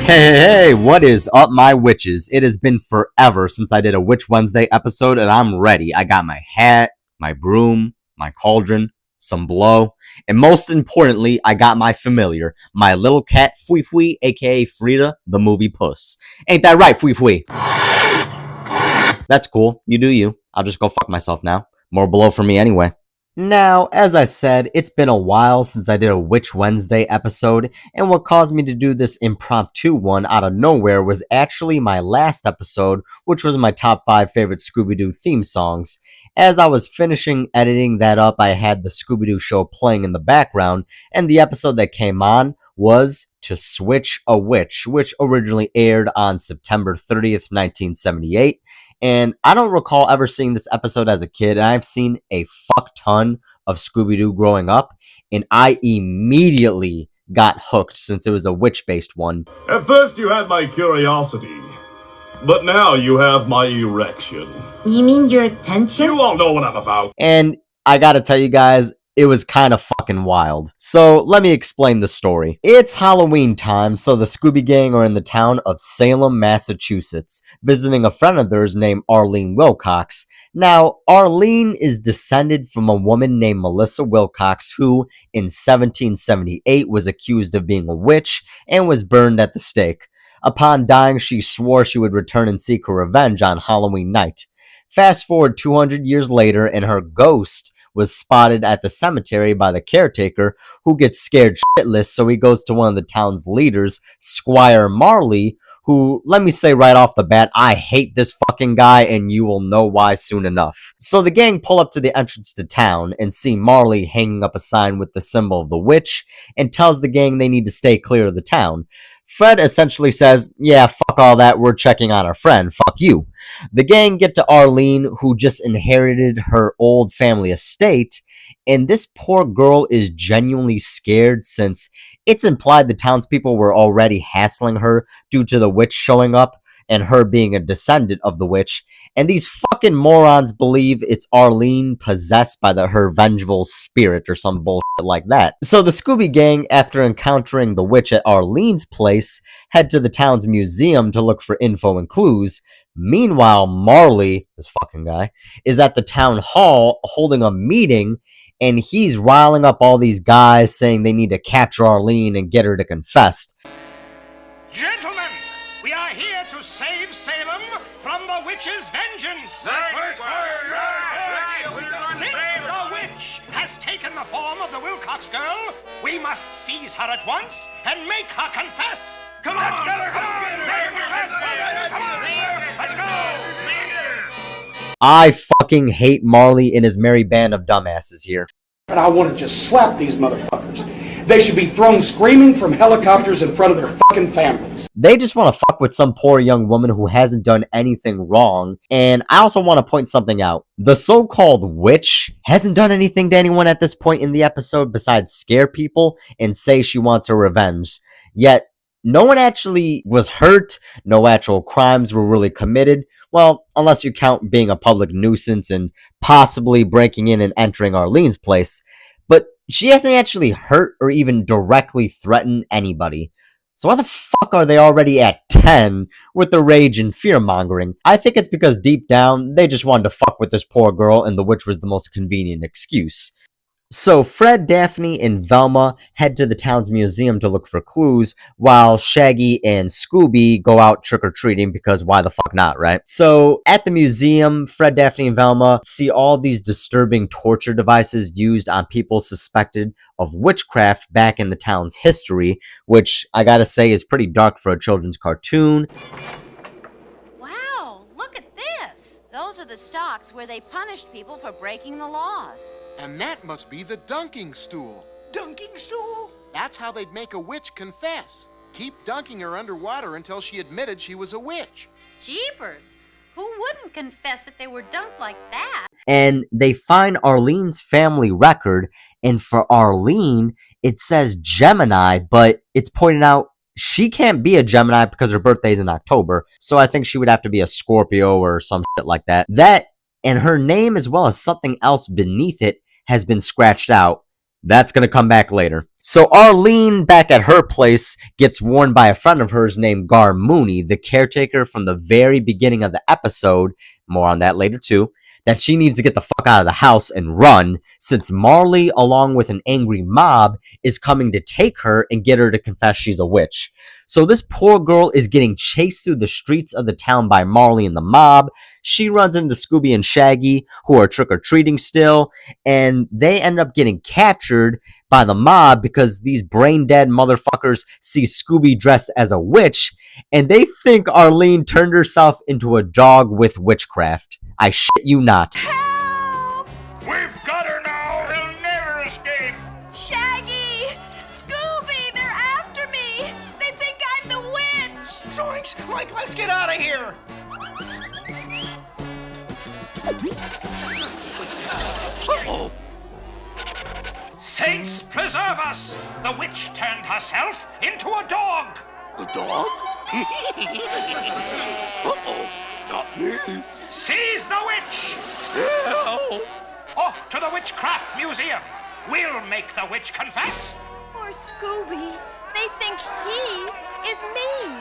Hey, what is up, my witches? It has been forever since I did a Witch Wednesday episode, and I'm ready. I got my hat, my broom, my cauldron, some blow, and most importantly, I got my familiar, my little cat, Fui Fui, aka Frida, the movie Puss. Ain't that right, Fui Fui? That's cool. You do you. I'll just go fuck myself now. More blow for me anyway. Now, as I said, it's been a while since I did a Witch Wednesday episode, and what caused me to do this impromptu one out of nowhere was actually my last episode, which was my top 5 favorite Scooby-Doo theme songs. As I was finishing editing that up, I had the Scooby-Doo show playing in the background, and the episode that came on was To Switch a Witch, which originally aired on September 30th, 1978. And I don't recall ever seeing this episode as a kid, and I've seen a fuck ton of Scooby-Doo growing up, and I immediately got hooked since it was a witch-based one. At first you had my curiosity, but now you have my erection. You mean your attention? You all know what I'm about. And I gotta tell you guys, it was kind of fucking wild. So let me explain the story. It's Halloween time, so the Scooby Gang are in the town of Salem, Massachusetts, visiting a friend of theirs named Arlene Wilcox. Now, Arlene is descended from a woman named Melissa Wilcox, who in 1778 was accused of being a witch and was burned at the stake. Upon dying, she swore she would return and seek her revenge on Halloween night. Fast forward 200 years later, and her ghost was spotted at the cemetery by the caretaker, who gets scared shitless, so he goes to one of the town's leaders, Squire Marley, who, let me say right off the bat, I hate this fucking guy, and you will know why soon enough. So the gang pull up to the entrance to town and see Marley hanging up a sign with the symbol of the witch, and tells the gang they need to stay clear of the town. Fred essentially says, yeah, fuck all that, we're checking on our friend, fuck you. The gang get to Arlene, who just inherited her old family estate, and this poor girl is genuinely scared since it's implied the townspeople were already hassling her due to the witch showing up and her being a descendant of the witch, and these fucking morons believe it's Arlene possessed by her vengeful spirit or some bullshit like that. So the Scooby Gang, after encountering the witch at Arlene's place, head to the town's museum to look for info and clues. Meanwhile, Marley, this fucking guy, is at the town hall holding a meeting, and he's riling up all these guys saying they need to capture Arlene and get her to confess. Gentlemen, we are here to save Salem from the witch's vengeance. Since the witch has taken the form of the Wilcox girl, we must seize her at once and make her confess. Come on, let's get her, come on, let's go. I fucking hate Marley and his merry band of dumbasses here. And I want to just slap these motherfuckers. They should be thrown screaming from helicopters in front of their fucking families. They just want to fuck with some poor young woman who hasn't done anything wrong. And I also want to point something out. The so-called witch hasn't done anything to anyone at this point in the episode besides scare people and say she wants her revenge. Yet, no one actually was hurt. No actual crimes were really committed. Well, unless you count being a public nuisance and possibly breaking in and entering Arlene's place. But she hasn't actually hurt or even directly threatened anybody. So why the fuck are they already at 10 with the rage and fear-mongering? I think it's because deep down, they just wanted to fuck with this poor girl and the witch was the most convenient excuse. So Fred, Daphne, and Velma head to the town's museum to look for clues, while Shaggy and Scooby go out trick-or-treating because why the fuck not, right? So at the museum, Fred, Daphne, and Velma see all these disturbing torture devices used on people suspected of witchcraft back in the town's history, which I gotta say is pretty dark for a children's cartoon. Wow, look at this! Those are the stocks where they punished people for breaking the laws. And that must be the dunking stool. Dunking stool? That's how they'd make a witch confess. Keep dunking her underwater until she admitted she was a witch. Jeepers! Who wouldn't confess if they were dunked like that? And they find Arlene's family record, and for Arlene, it says Gemini, but it's pointed out she can't be a Gemini because her birthday's in October, so I think she would have to be a Scorpio or some shit like that. That, and her name as well as something else beneath it, has been scratched out. That's going to come back later. So Arlene, back at her place, gets warned by a friend of hers named Gar Mooney, the caretaker from the very beginning of the episode, more on that later too, that she needs to get the fuck out of the house and run, since Marley, along with an angry mob, is coming to take her and get her to confess she's a witch. So this poor girl is getting chased through the streets of the town by Marley and the mob. She runs into Scooby and Shaggy, who are trick-or-treating still, and they end up getting captured by the mob because these brain-dead motherfuckers see Scooby dressed as a witch, and they think Arlene turned herself into a dog with witchcraft. I shit you not. Help! We've got her now! He'll never escape! Shaggy! Scooby! They're after me! They think I'm the witch! Zoinks! Mike, let's get out of here! Uh-oh. Saints preserve us! The witch turned herself into a dog! The dog? Uh-oh. Not me. Seize the witch! Help! Off to the Witchcraft Museum! We'll make the witch confess! Poor Scooby. They think he is me.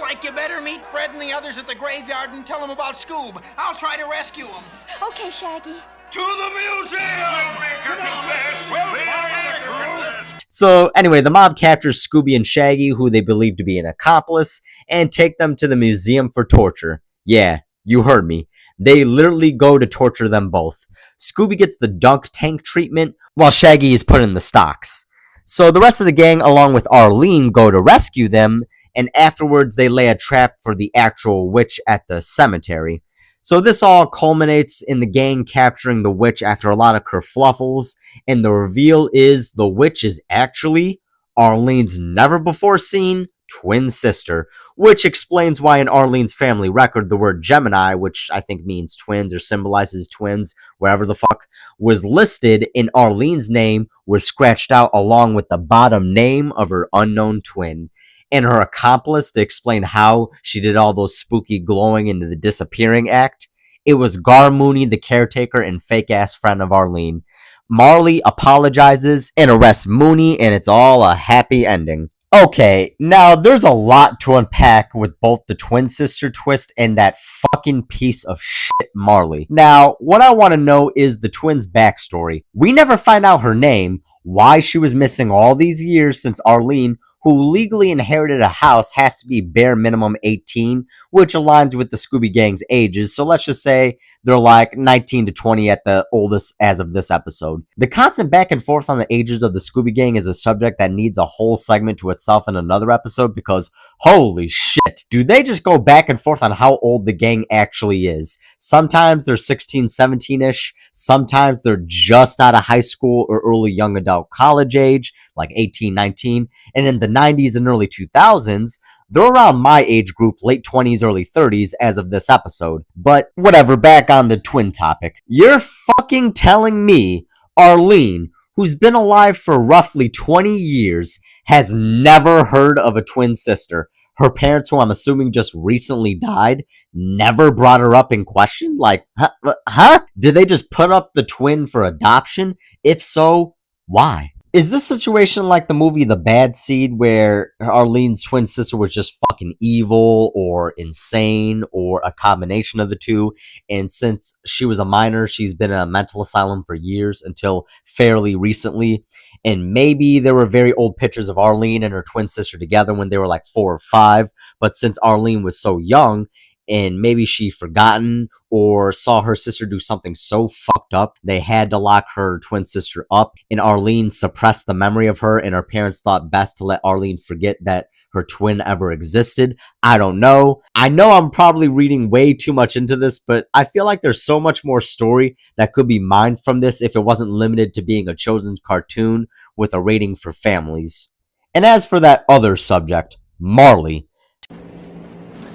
Like you better meet Fred and the others at the graveyard and tell them about Scoob. I'll try to rescue him. Okay, Shaggy. To the museum! We'll make her confess! We'll find the truth! So anyway, the mob captures Scooby and Shaggy, who they believe to be an accomplice, and take them to the museum for torture. Yeah, you heard me. They literally go to torture them both. Scooby gets the dunk tank treatment, while Shaggy is put in the stocks. So the rest of the gang, along with Arlene, go to rescue them, and afterwards they lay a trap for the actual witch at the cemetery. So this all culminates in the gang capturing the witch after a lot of kerfluffles, and the reveal is the witch is actually Arlene's never-before-seen twin sister, which explains why in Arlene's family record the word Gemini, which I think means twins or symbolizes twins, wherever the fuck, was listed in Arlene's name, was scratched out along with the bottom name of her unknown twin. And her accomplice to explain how she did all those spooky glowing into the disappearing act, it was Gar Mooney, the caretaker and fake-ass friend of Arlene. Marley apologizes and arrests Mooney, and it's all a happy ending. Okay, now there's a lot to unpack with both the twin sister twist and that fucking piece of shit Marley. Now, what I want to know is the twins' backstory. We never find out her name, why she was missing all these years since Arlene, who legally inherited a house, has to be bare minimum 18, which aligns with the Scooby Gang's ages, so let's just say they're like 19 to 20 at the oldest as of this episode. The constant back and forth on the ages of the Scooby Gang is a subject that needs a whole segment to itself in another episode, because holy shit, do they just go back and forth on how old the gang actually is. Sometimes they're 16, 17-ish, sometimes they're just out of high school or early young adult college age, like 18, 19, and in the 90s and early 2000s, they're around my age group, late 20s, early 30s, as of this episode. But whatever, back on the twin topic. You're fucking telling me Arlene, who's been alive for roughly 20 years, has never heard of a twin sister. Her parents, who I'm assuming just recently died, never brought her up in question? Like, huh? Did they just put up the twin for adoption? If so, why? Is this situation like the movie The Bad Seed, where Arlene's twin sister was just fucking evil or insane or a combination of the two, and since she was a minor, she's been in a mental asylum for years until fairly recently, and maybe there were very old pictures of Arlene and her twin sister together when they were like 4 or 5, but since Arlene was so young, and maybe she forgotten or saw her sister do something so fucked up, they had to lock her twin sister up, and Arlene suppressed the memory of her, and her parents thought best to let Arlene forget that her twin ever existed. I don't know. I know I'm probably reading way too much into this, but I feel like there's so much more story that could be mined from this if it wasn't limited to being a chosen cartoon with a rating for families. And as for that other subject, Marley,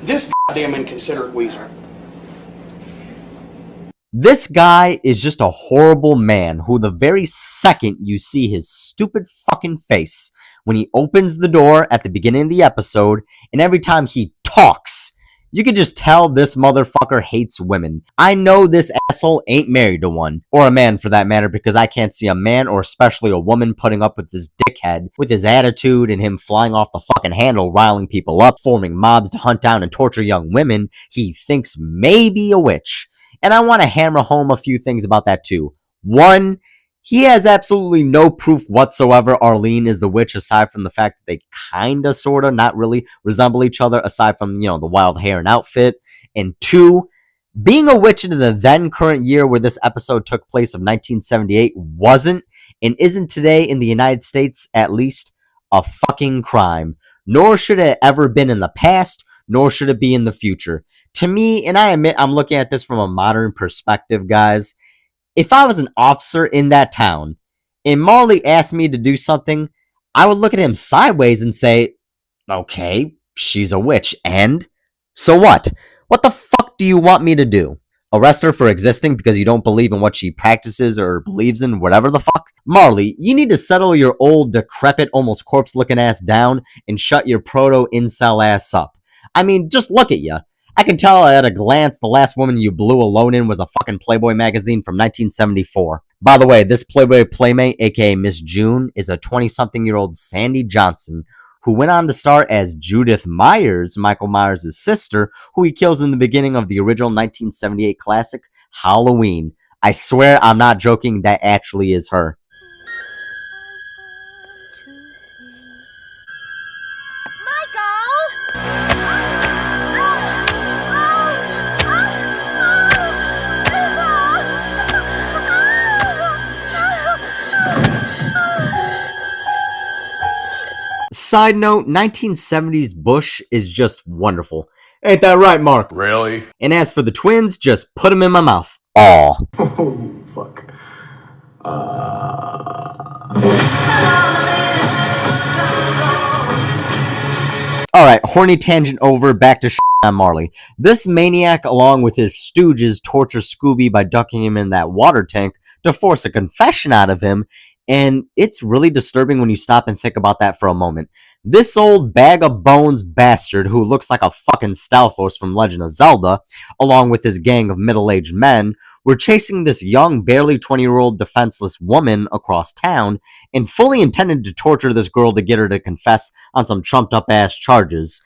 This goddamn inconsiderate weasel. this guy is just a horrible man who the very second you see his stupid fucking face, when he opens the door at the beginning of the episode, and every time he talks, You can just tell this motherfucker hates women. I know this asshole ain't married to one, or a man for that matter, because I can't see a man, or especially a woman, putting up with this dickhead, with his attitude and him flying off the fucking handle, riling people up, forming mobs to hunt down and torture young women he thinks may be a witch. And I want to hammer home a few things about that too. One, he has absolutely no proof whatsoever Arlene is the witch, aside from the fact that they kinda, sorta, not really resemble each other, aside from, the wild hair and outfit. And two, being a witch in the then current year where this episode took place of 1978 wasn't, and isn't today in the United States at least, a fucking crime. Nor should it ever been in the past, nor should it be in the future. To me, and I admit I'm looking at this from a modern perspective, guys, if I was an officer in that town and Marley asked me to do something, I would look at him sideways and say, okay, she's a witch, and? So what? What the fuck do you want me to do? Arrest her for existing because you don't believe in what she practices or believes in, whatever the fuck? Marley, you need to settle your old, decrepit, almost corpse-looking ass down and shut your proto-incel ass up. I mean, just look at you. I can tell at a glance the last woman you blew alone in was a fucking Playboy magazine from 1974. By the way, this Playboy playmate, aka Miss June, is a 20-something-year-old Sandy Johnson, who went on to star as Judith Myers, Michael Myers' sister, who he kills in the beginning of the original 1978 classic, Halloween. I swear I'm not joking, that actually is her. Side note, 1970s Bush is just wonderful. Ain't that right, Mark? Really? And as for the twins, just put them in my mouth. Aw. Oh, fuck. Alright, horny tangent over, back to on Marley. This maniac, along with his stooges, torture Scooby by ducking him in that water tank to force a confession out of him, and it's really disturbing when you stop and think about that for a moment. This old bag of bones bastard who looks like a fucking Stalfos from Legend of Zelda, along with his gang of middle-aged men, were chasing this young, barely 20-year-old defenseless woman across town and fully intended to torture this girl to get her to confess on some trumped-up ass charges.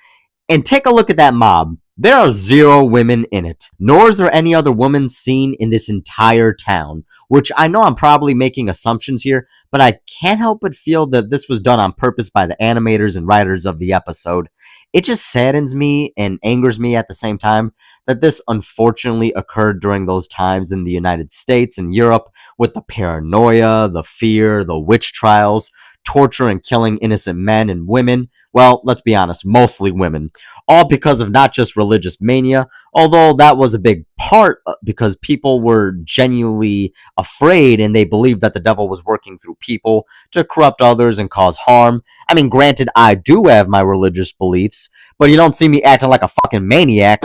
And take a look at that mob. There are 0 women in it, nor is there any other woman seen in this entire town, which I know I'm probably making assumptions here, but I can't help but feel that this was done on purpose by the animators and writers of the episode. It just saddens me and angers me at the same time that this unfortunately occurred during those times in the United States and Europe with the paranoia, the fear, the witch trials, torture and killing innocent men and women. Well, let's be honest, mostly women. All because of not just religious mania, although that was a big part because people were genuinely afraid and they believed that the devil was working through people to corrupt others and cause harm. I mean, granted, I do have my religious beliefs, but you don't see me acting like a fucking maniac.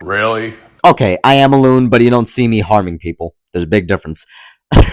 Really? Okay, I am a loon, but you don't see me harming people. There's a big difference.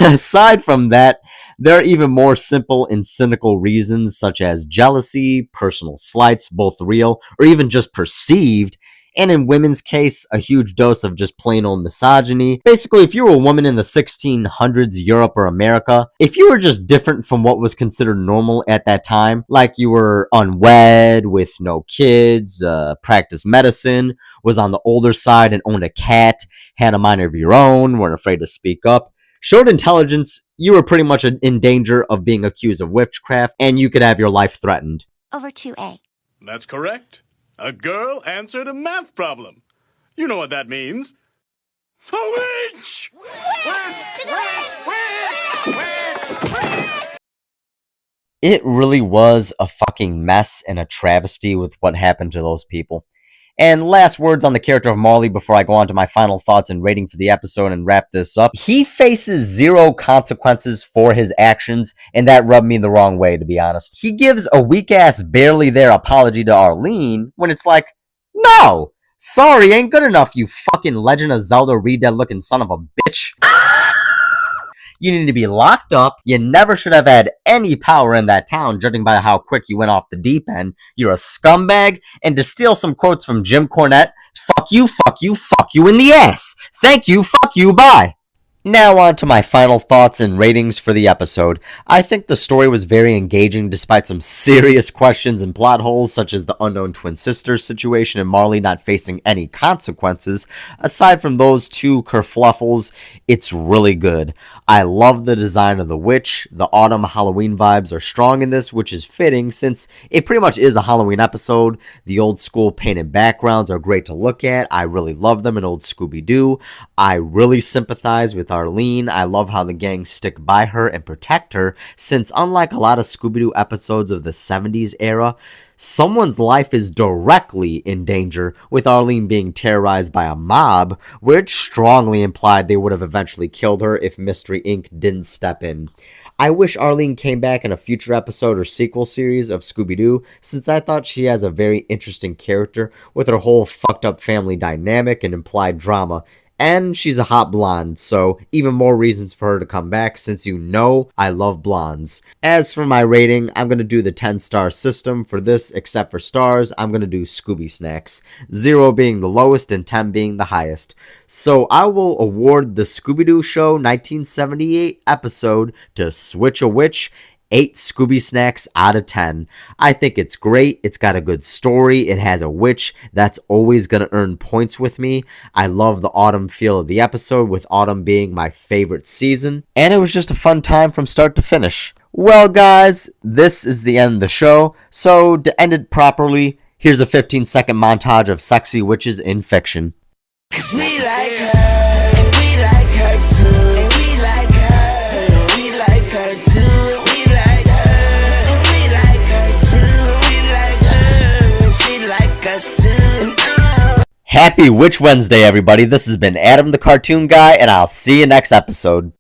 Aside from that, there are even more simple and cynical reasons such as jealousy, personal slights, both real or even just perceived, and in women's case, a huge dose of just plain old misogyny. Basically, if you were a woman in the 1600s Europe or America, if you were just different from what was considered normal at that time, like you were unwed, with no kids, practiced medicine, was on the older side and owned a cat, had a mind of your own, weren't afraid to speak up, showed intelligence, you were pretty much in danger of being accused of witchcraft, and you could have your life threatened. Over 2A. That's correct. A girl answered a math problem. You know what that means. A witch! It really was a fucking mess and a travesty with what happened to those people. And last words on the character of Marley before I go on to my final thoughts and rating for the episode and wrap this up. He faces 0 consequences for his actions, and that rubbed me the wrong way, to be honest. He gives a weak-ass, barely there apology to Arlene when it's like, no! Sorry ain't good enough, you fucking Legend of Zelda redead-looking son of a bitch. You need to be locked up. You never should have had any power in that town, judging by how quick you went off the deep end. You're a scumbag. And to steal some quotes from Jim Cornette, fuck you, fuck you, fuck you in the ass. Thank you, fuck you, bye. Now on to my final thoughts and ratings for the episode. I think the story was very engaging despite some serious questions and plot holes such as the unknown twin sisters situation and Marley not facing any consequences. Aside from those two kerfluffles, it's really good. I love the design of the witch. The autumn Halloween vibes are strong in this, which is fitting since it pretty much is a Halloween episode. The old school painted backgrounds are great to look at. I really love them in old Scooby-Doo. I really sympathize with Arlene. I love how the gang stick by her and protect her, since unlike a lot of Scooby-Doo episodes of the 70s era, someone's life is directly in danger, with Arlene being terrorized by a mob, which strongly implied they would have eventually killed her if Mystery Inc. didn't step in. I wish Arlene came back in a future episode or sequel series of Scooby-Doo, since I thought she has a very interesting character with her whole fucked up family dynamic and implied drama. And she's a hot blonde, so even more reasons for her to come back since you know I love blondes. As for my rating, I'm going to do the 10-star system for this, except for stars, I'm going to do Scooby Snacks. 0 being the lowest and 10 being the highest. So I will award the Scooby-Doo Show 1978 episode to Switch a Witch 8 Scooby Snacks out of 10. I think it's great. It's got a good story. It has a witch. That's always going to earn points with me. I love the autumn feel of the episode, with autumn being my favorite season. And it was just a fun time from start to finish. Well, guys, this is the end of the show. So to end it properly, here's a 15-second montage of sexy witches in fiction. 'Cause we like her, and we like her too. And we like her, and we like her too. Happy Witch Wednesday, everybody. This has been Adam the Cartoon Guy, and I'll see you next episode.